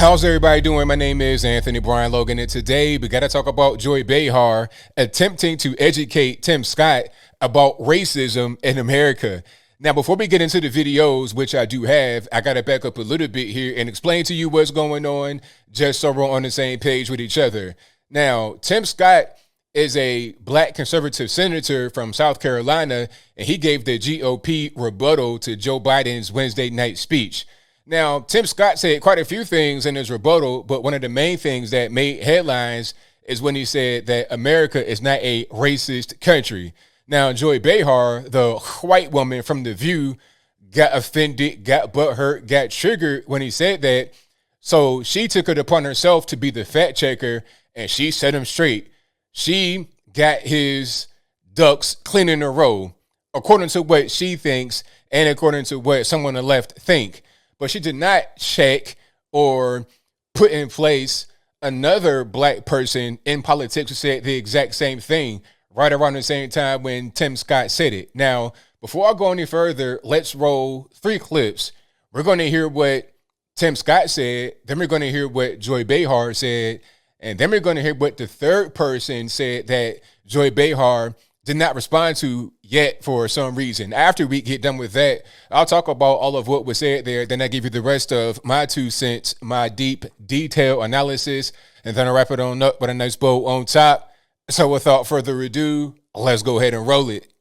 How's everybody doing? My name is Anthony Brian Logan, and today we got to talk about Joy Behar attempting to educate Tim Scott about racism in America. Now, before we get into the videos, which I do have, I got to back up a little bit here and explain to you what's going on, just so we're on the same page with each other. Now, Tim Scott is a black conservative senator from South Carolina, and he gave the GOP rebuttal to Joe Biden's Wednesday night speech. Now, Tim Scott said quite a few things in his rebuttal, but one of the main things that made headlines is when he said that America is not a racist country. Now, Joy Behar, the white woman from The View, got offended, got butthurt, got triggered when he said that. So she took it upon herself to be the fact checker, and she set him straight. She got his ducks clean in a row, according to what she thinks and according to what someone on the left think. But she did not check or put in place another black person in politics who said the exact same thing right around the same time when Tim Scott said it. Now, before I go any further, let's roll 3 clips. We're going to hear what Tim Scott said, then we're going to hear what Joy Behar said, and then we're going to hear what the third person said that Joy Behar did not respond to yet for some reason. After we get done with that, I'll talk about all of what was said there. Then I give you the rest of my 2 cents, my deep, detailed analysis, and then I'll wrap it on up with a nice bow on top. So without further ado, let's go ahead and roll it.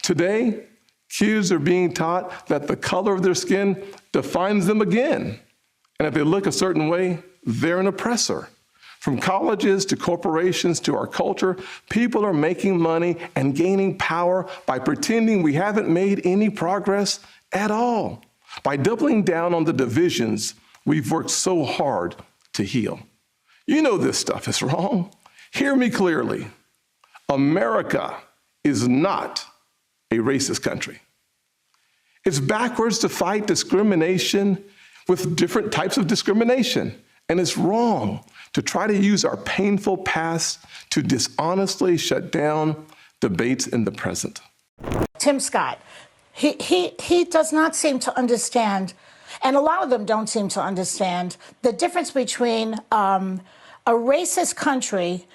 Today, kids are being taught that the color of their skin defines them again. And if they look a certain way, they're an oppressor. From colleges to corporations to our culture, people are making money and gaining power by pretending we haven't made any progress at all, by doubling down on the divisions we've worked so hard to heal. You know this stuff is wrong. Hear me clearly. America is not a racist country. It's backwards to fight discrimination with different types of discrimination. And it's wrong to try to use our painful past to dishonestly shut down debates in the present. Tim Scott, he does not seem to understand, and a lot of them don't seem to understand, the difference between a racist country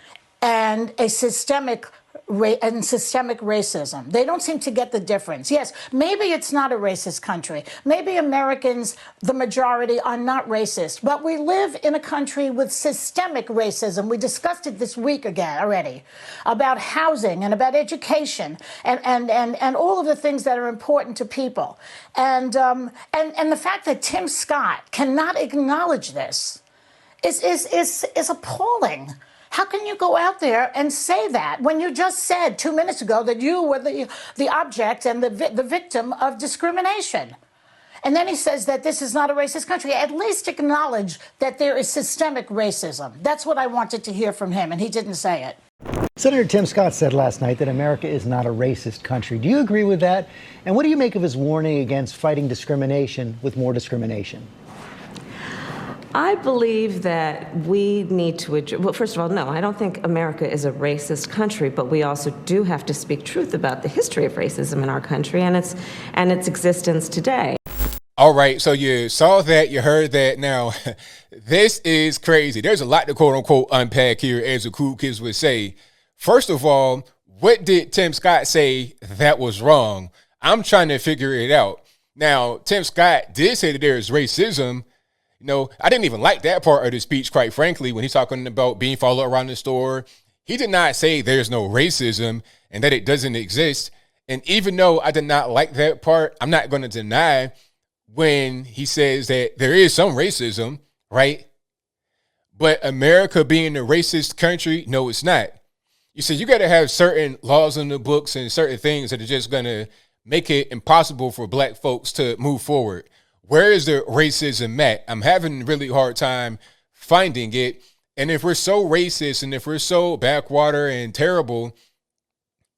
and a systemic racism. They don't seem to get the difference. Yes, maybe it's not a racist country. Maybe Americans, the majority, are not racist. But we live in a country with systemic racism. We discussed it this week again already about housing and about education and all of the things that are important to people. And the fact that Tim Scott cannot acknowledge this is appalling. How can you go out there and say that when you just said 2 minutes ago that you were the object and the victim of discrimination? And then he says that this is not a racist country. At least acknowledge that there is systemic racism. That's what I wanted to hear from him, and he didn't say it. Senator Tim Scott said last night that America is not a racist country. Do you agree with that? And what do you make of his warning against fighting discrimination with more discrimination? I believe that we need to address, well, first of all, no, I don't think America is a racist country, but we also do have to speak truth about the history of racism in our country and its existence today. All right, so you saw that, you heard that. Now, this is crazy. There's a lot to quote unquote unpack here, as the cool kids would say. First of all, what did Tim Scott say that was wrong? I'm trying to figure it out. Now, Tim Scott did say that there is racism. You know, I didn't even like that part of the speech, quite frankly, when he's talking about being followed around the store. He did not say there's no racism and that it doesn't exist. And even though I did not like that part, I'm not going to deny when he says that there is some racism, right? But America being a racist country, no, it's not. You see, you got to have certain laws in the books and certain things that are just going to make it impossible for black folks to move forward. Where is the racism at? I'm having a really hard time finding it. And if we're so racist and if we're so backwater and terrible,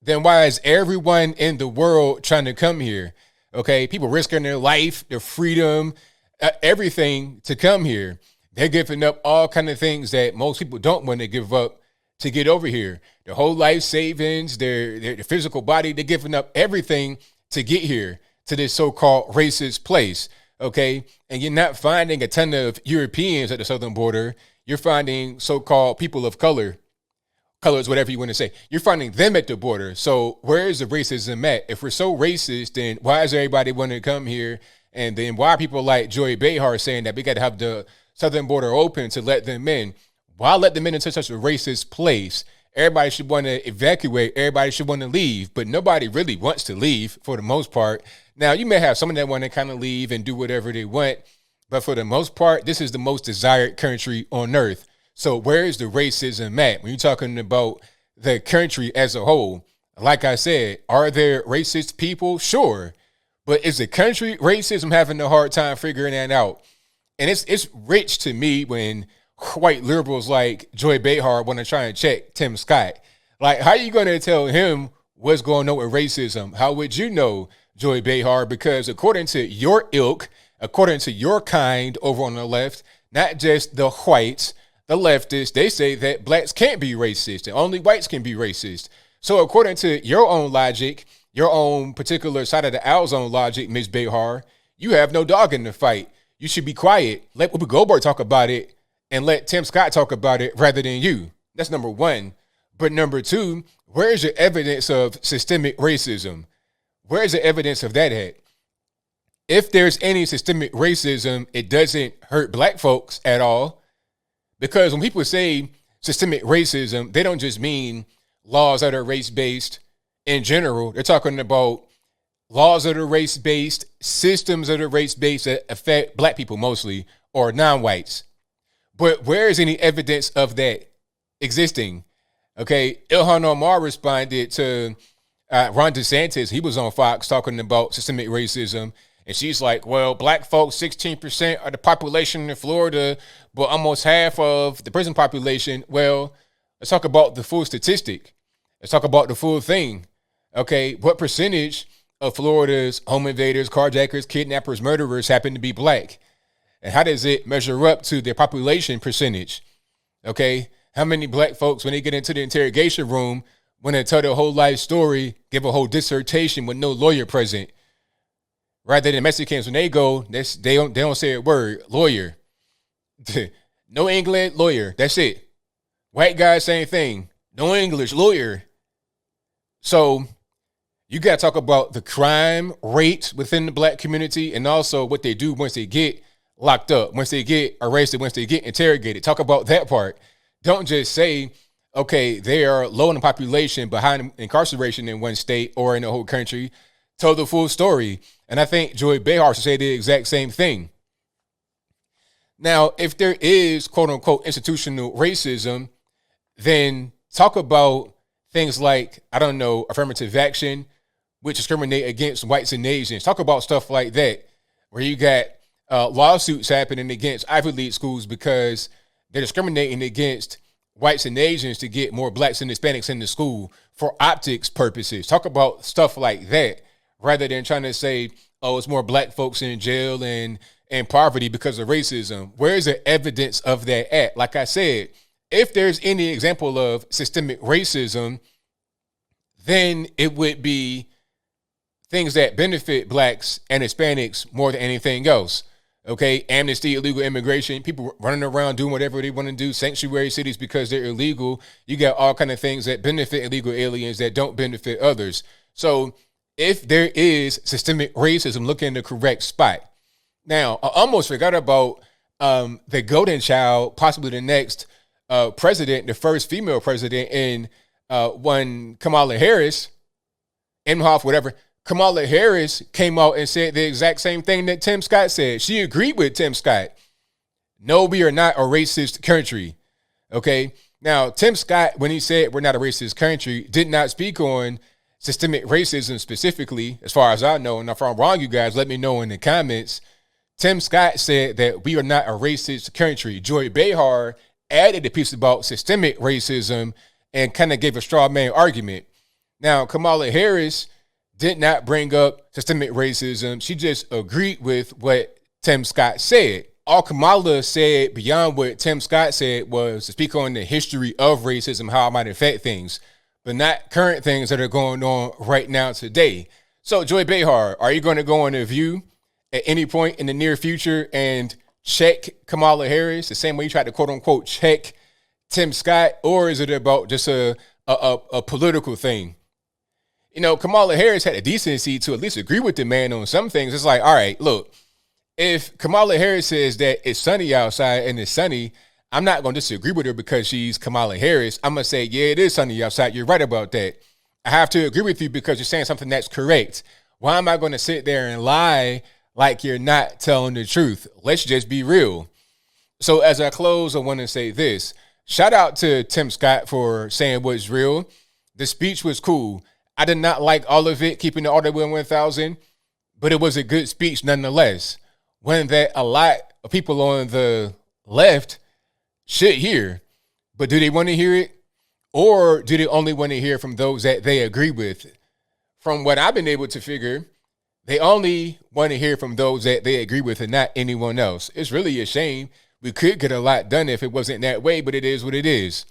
then why is everyone in the world trying to come here? Okay, people risking their life, their freedom, everything to come here. They're giving up all kind of things that most people don't want to give up to get over here. Their whole life savings, their physical body, they're giving up everything to get here to this so-called racist place. Okay. And you're not finding a ton of Europeans at the southern border. You're finding so-called people of colors, whatever you want to say. You're finding them at the border. So where is the racism at? If we're so racist, then why is everybody want to come here? And then why are people like Joy Behar saying that we got to have the southern border open to let them in? Why let them in into such a racist place? Everybody should want to evacuate. Everybody should want to leave, but nobody really wants to leave for the most part. Now, you may have someone that want to kind of leave and do whatever they want, but for the most part, this is the most desired country on earth. So where is the racism at? When you're talking about the country as a whole, like I said, are there racist people? Sure. But is the country racist? I'm having a hard time figuring that out. And it's rich to me when white liberals like Joy Behar want to try and check Tim Scott. Like, how are you going to tell him what's going on with racism? How would you know, Joy Behar? Because according to your ilk, according to your kind over on the left, not just the whites, the leftists, they say that blacks can't be racist and only whites can be racist. So according to your own logic, your own particular side of the owl's own logic, Ms. Behar, you have no dog in the fight. You should be quiet. Let Whoopi Goldberg talk about it and let Tim Scott talk about it rather than you. That's number one. But number two, where is your evidence of systemic racism? Where is the evidence of that at? If there's any systemic racism, it doesn't hurt black folks at all. Because when people say systemic racism, they don't just mean laws that are race-based in general. They're talking about laws that are race-based, systems that are race-based that affect black people mostly, or non-whites. But where is any evidence of that existing? Okay, Ilhan Omar responded to Ron DeSantis. He was on Fox talking about systemic racism. And she's like, well, black folks, 16% of the population in Florida, but almost half of the prison population. Well, let's talk about the full statistic. Let's talk about the full thing. Okay, what percentage of Florida's home invaders, carjackers, kidnappers, murderers happen to be black? And how does it measure up to their population percentage? Okay, how many black folks, when they get into the interrogation room, when they tell their whole life story, give a whole dissertation with no lawyer present? Rather than Mexicans, when they go, they don't say a word. Lawyer. No English, lawyer. That's it. White guy, same thing. No English, lawyer. So you got to talk about the crime rate within the black community and also what they do once they get locked up, once they get arrested, once they get interrogated. Talk about that part. Don't just say, okay, they are low in the population behind incarceration in one state or in the whole country. Tell the full story. And I think Joy Behar should say the exact same thing. Now, if there is quote unquote institutional racism, then talk about things like, I don't know, affirmative action, which discriminate against whites and Asians. Talk about stuff like that, where you got lawsuits happening against Ivy League schools because they're discriminating against whites and Asians to get more blacks and Hispanics in the school for optics purposes. Talk about stuff like that, rather than trying to say, oh, it's more black folks in jail and poverty because of racism. Where is the evidence of that at? Like I said, if there's any example of systemic racism, then it would be things that benefit blacks and Hispanics more than anything else. Okay, amnesty, illegal immigration, people running around doing whatever they want to do, sanctuary cities because they're illegal. You got all kind of things that benefit illegal aliens that don't benefit others. So if there is systemic racism, look in the correct spot. Now, I almost forgot about the golden child, possibly the next president, the first female president in one Kamala Harris, Imhoff, whatever. Kamala Harris came out and said the exact same thing that Tim Scott said. She agreed with Tim Scott. No, we are not a racist country. Okay. Now, Tim Scott, when he said we're not a racist country, did not speak on systemic racism specifically, as far as I know. And if I'm wrong, you guys let me know in the comments. Tim Scott said that we are not a racist country. Joy Behar added a piece about systemic racism and kind of gave a straw man argument. Now, Kamala Harris did not bring up systemic racism. She just agreed with what Tim Scott said. All Kamala said beyond what Tim Scott said was to speak on the history of racism, how it might affect things, but not current things that are going on right now today. So, Joy Behar, are you going to go on a View at any point in the near future and check Kamala Harris the same way you tried to quote unquote check Tim Scott? Or is it about just a political thing? You know, Kamala Harris had the decency to at least agree with the man on some things. It's like, all right, look, if Kamala Harris says that it's sunny outside and it's sunny, I'm not going to disagree with her because she's Kamala Harris. I'm going to say, yeah, it is sunny outside. You're right about that. I have to agree with you because you're saying something that's correct. Why am I going to sit there and lie like you're not telling the truth? Let's just be real. So as I close, I want to say this. Shout out to Tim Scott for saying what's real. The speech was cool. I did not like all of it, keeping it all the way 1,000, but it was a good speech nonetheless. One that a lot of people on the left should hear. But do they want to hear it? Or do they only want to hear from those that they agree with? From what I've been able to figure, they only want to hear from those that they agree with and not anyone else. It's really a shame. We could get a lot done if it wasn't that way, but it is what it is.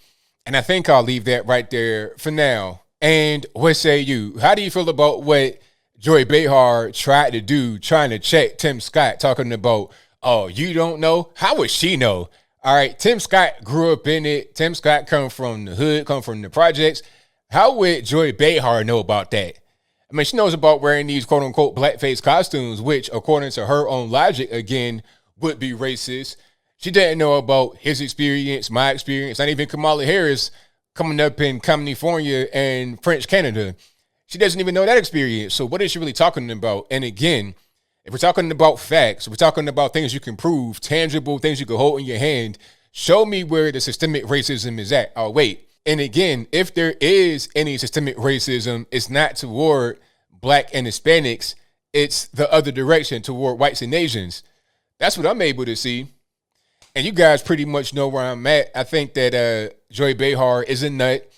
And I think I'll leave that right there for now. And what say you? How do you feel about what Joy Behar tried to do, trying to check Tim Scott, talking about, oh, you don't know? How would she know? All right, Tim Scott grew up in it. Tim Scott come from the hood, come from the projects. How would Joy Behar know about that? I mean, she knows about wearing these quote-unquote blackface costumes, which, according to her own logic, again, would be racist. She didn't know about his experience, my experience, not even Kamala Harris coming up in California and French Canada. She doesn't even know that experience. So what is she really talking about? And again, if we're talking about facts, if we're talking about things you can prove, tangible things you can hold in your hand, show me where the systemic racism is at. Oh, wait. And again, if there is any systemic racism, it's not toward Black and Hispanics. It's the other direction, toward whites and Asians. That's what I'm able to see. And you guys pretty much know where I'm at. I think that Joy Behar is a nut.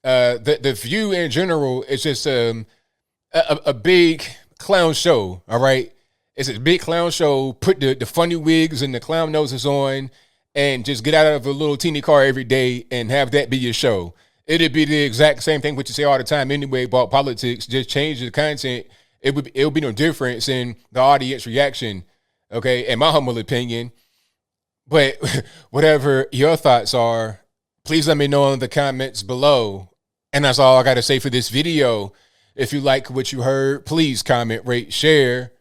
The View in general is just a big clown show, all right? It's a big clown show. Put the funny wigs and the clown noses on and just get out of a little teeny car every day and have that be your show. It'd be the exact same thing what you say all the time anyway about politics. Just change the content. It would be no difference in the audience reaction, okay, in my humble opinion. But whatever your thoughts are, please let me know in the comments below. And that's all I got to say for this video. If you like what you heard, please comment, rate, share,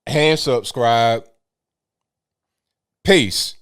and subscribe. Peace.